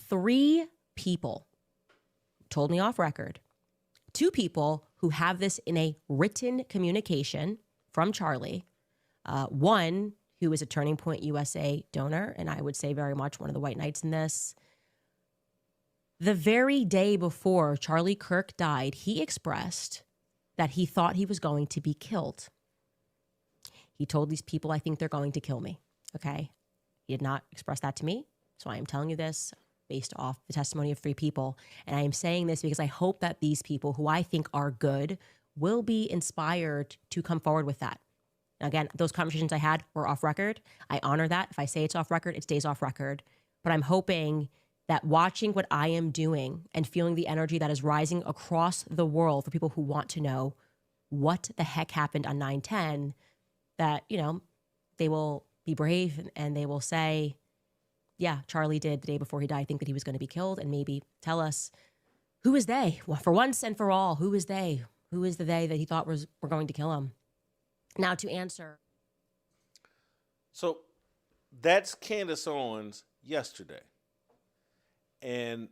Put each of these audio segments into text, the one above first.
3 people told me off record, 2 people who have this in a written communication from Charlie, one who is a Turning Point USA donor, and I would say very much one of the white knights in this. The very day before Charlie Kirk died, he expressed that he thought he was going to be killed. He told these people, I think they're going to kill me, okay? He did not express that to me, so I am telling you this based off the testimony of 3 people, and I am saying this because I hope that these people who I think are good will be inspired to come forward with that. Now, again, those conversations I had were off record. I honor that. If I say it's off record, it stays off record. But I'm hoping that watching what I am doing and feeling the energy that is rising across the world for people who want to know what the heck happened on 9/10, that, you know, they will be brave and they will say, yeah, Charlie did the day before he died think that he was going to be killed, and maybe tell us, who is they? Well, for once and for all, who is they? Who is the they that he thought were going to kill him? Now to answer. So that's Candace Owens yesterday. And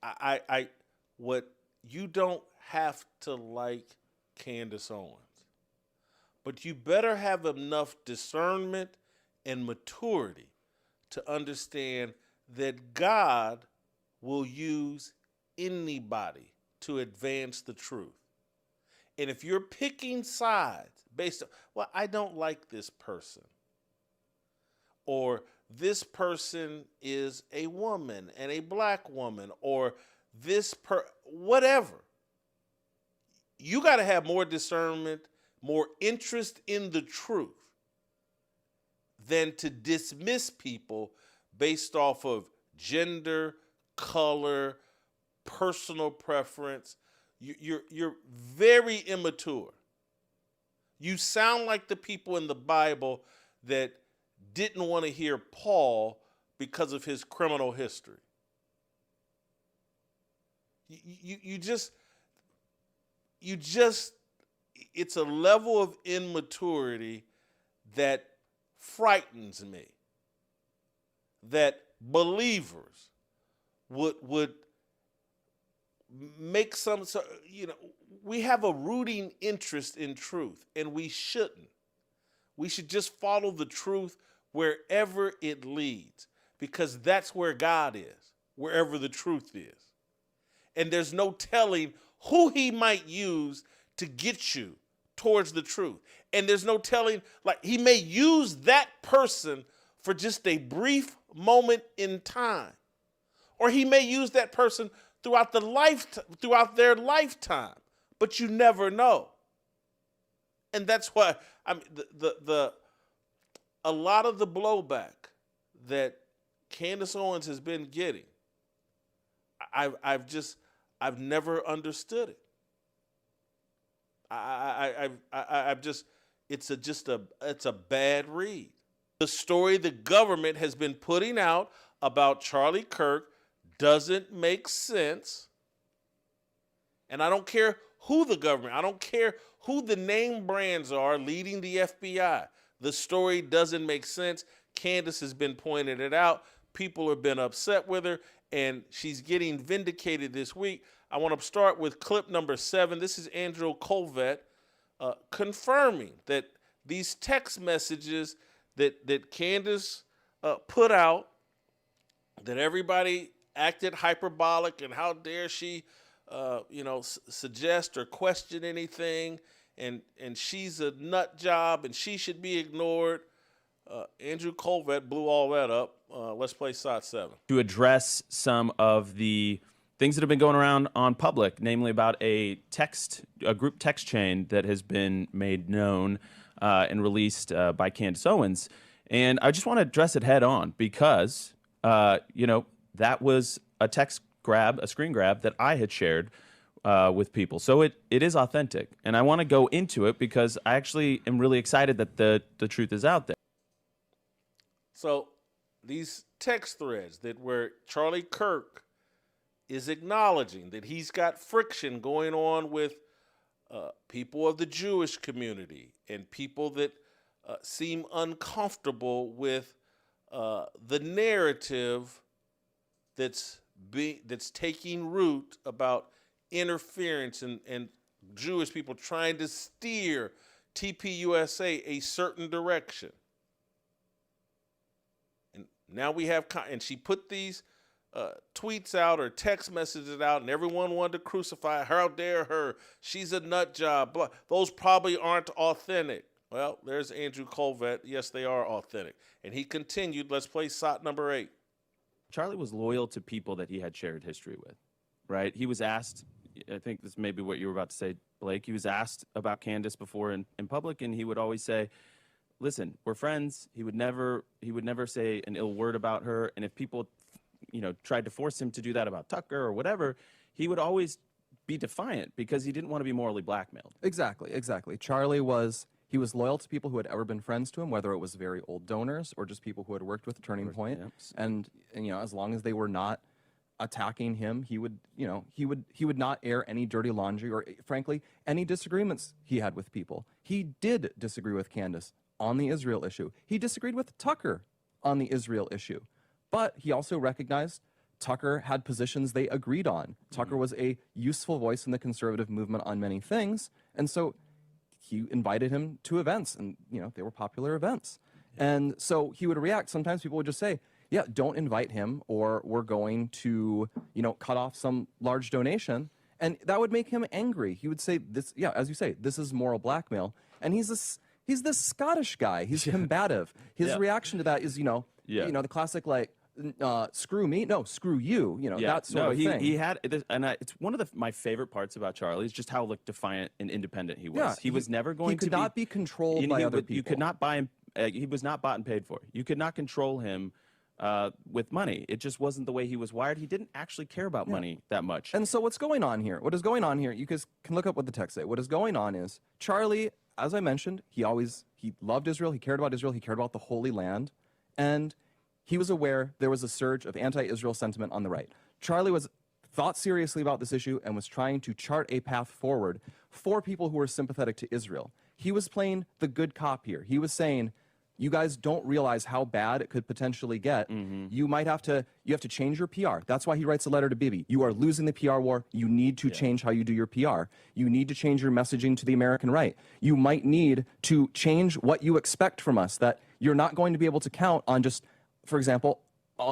I what you don't have to like Candace Owens, but you better have enough discernment and maturity to understand that God will use anybody to advance the truth. And if you're picking sides based on, well, I don't like this person, or this person is a woman and a black woman, or whatever, you got to have more discernment, more interest in the truth than to dismiss people based off of gender, color, personal preference. You're very immature. You sound like the people in the Bible that didn't want to hear Paul because of his criminal history. You just, it's a level of immaturity that frightens me, that believers would make some, we have a rooting interest in truth, and we shouldn't. We should just follow the truth wherever it leads, because that's where God is, wherever the truth is. And there's no telling who he might use to get you towards the truth. And there's no telling, like, he may use that person for just a brief moment in time, or he may use that person throughout their lifetime, but you never know. And that's why a lot of the blowback that Candace Owens has been getting, I've never understood it. It's a bad read. The story the government has been putting out about Charlie Kirk doesn't make sense. And I don't care who the government, I don't care who the name brands are leading the FBI. The story doesn't make sense. Candace has been pointing it out. People have been upset with her, and she's getting vindicated this week. I want to start with clip number 7. This is Andrew Colvett confirming that these text messages that Candace put out, that everybody acted hyperbolic, and how dare she suggest or question anything, and she's a nut job and she should be ignored. Andrew Colvett blew all that up. Let's play side 7. To address some of the things that have been going around on public, namely about a group text chain that has been made known and released by Candace Owens. And I just want to address it head on because, that was a screen grab that I had shared with people. So it is authentic. And I want to go into it because I actually am really excited that the truth is out there. So these text threads where Charlie Kirk is acknowledging that he's got friction going on with people of the Jewish community and people that seem uncomfortable with the narrative that's that's taking root about interference and Jewish people trying to steer TPUSA a certain direction. And now we have, and she put these tweets out or text messages out, and everyone wanted to crucify her. How dare her? She's a nut job. Blah. Those probably aren't authentic. Well, there's Andrew Colvett. Yes, they are authentic. And he continued. Let's play SOT number 8. Charlie was loyal to people that he had shared history with, right? He was asked, I think this may be what you were about to say, Blake. He was asked about Candace before in public, and he would always say, listen, we're friends. He would never say an ill word about her. And if people, tried to force him to do that about Tucker or whatever, he would always be defiant because he didn't want to be morally blackmailed. Exactly. Charlie was loyal to people who had ever been friends to him, whether it was very old donors or just people who had worked with Turning Point. Yep. And as long as they were not attacking him, he would not air any dirty laundry or, frankly, any disagreements he had with people. He did disagree with Candace on the Israel issue. He disagreed with Tucker on the Israel issue. But he also recognized Tucker had positions they agreed on. Tucker was a useful voice in the conservative movement on many things. And so he invited him to events, and, they were popular events. And so he would react. Sometimes people would just say, yeah, don't invite him, or we're going to, cut off some large donation. And that would make him angry. He would say, this, yeah, as you say, this is moral blackmail. And he's this Scottish guy. He's combative. His reaction to that is, the classic, like, screw me, no, screw you, that sort of thing. He had this, and it's one of my favorite parts about Charlie is just how defiant and independent he was. Yeah, he was never going to be... He could not be controlled by other people. You could not buy him. He was not bought and paid for. You could not control him with money. It just wasn't the way he was wired. He didn't actually care about money that much. And so what's going on here? What is going on here? You guys can look up what the text say. What is going on is Charlie, as I mentioned, he loved Israel. He cared about Israel. He cared about the Holy Land. And he was aware there was a surge of anti-Israel sentiment on the right. Charlie thought seriously about this issue and was trying to chart a path forward for people who were sympathetic to Israel. He was playing the good cop here. He was saying, you guys don't realize how bad it could potentially get. You have to change your PR. That's why he writes a letter to Bibi. You are losing the PR war. You need to change how you do your PR. You need to change your messaging to the American right. You might need to change what you expect from us, that you're not going to be able to count on just, for example,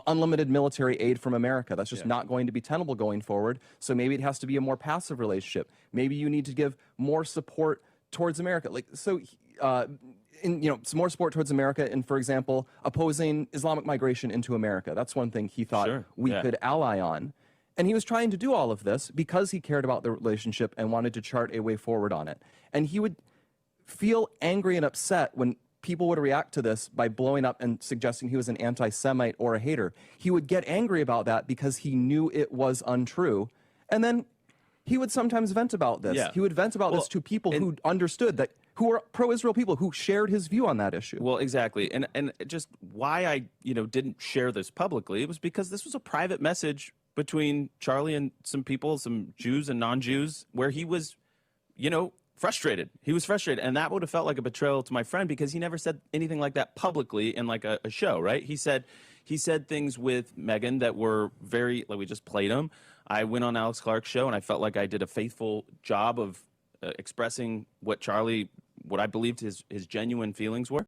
unlimited military aid from America. That's just not going to be tenable going forward. So maybe it has to be a more passive relationship. Maybe you need to give more support towards America. Some more support towards America in, for example, opposing Islamic migration into America. That's one thing he thought we could ally on. And he was trying to do all of this because he cared about the relationship and wanted to chart a way forward on it. And he would feel angry and upset when people would react to this by blowing up and suggesting he was an anti-Semite or a hater. He would get angry about that because he knew it was untrue. And then he would sometimes vent about this. He would vent about this to people who understood that, who were pro-Israel people who shared his view on that issue. Well, exactly. And just why I, didn't share this publicly, it was because this was a private message between Charlie and some people, some Jews and non-Jews, where he was, frustrated. He was frustrated. And that would have felt like a betrayal to my friend because he never said anything like that publicly in like a show, right? He said things with Meghan that were very, like we just played them. I went on Alex Clark's show and I felt like I did a faithful job of expressing what I believed his genuine feelings were.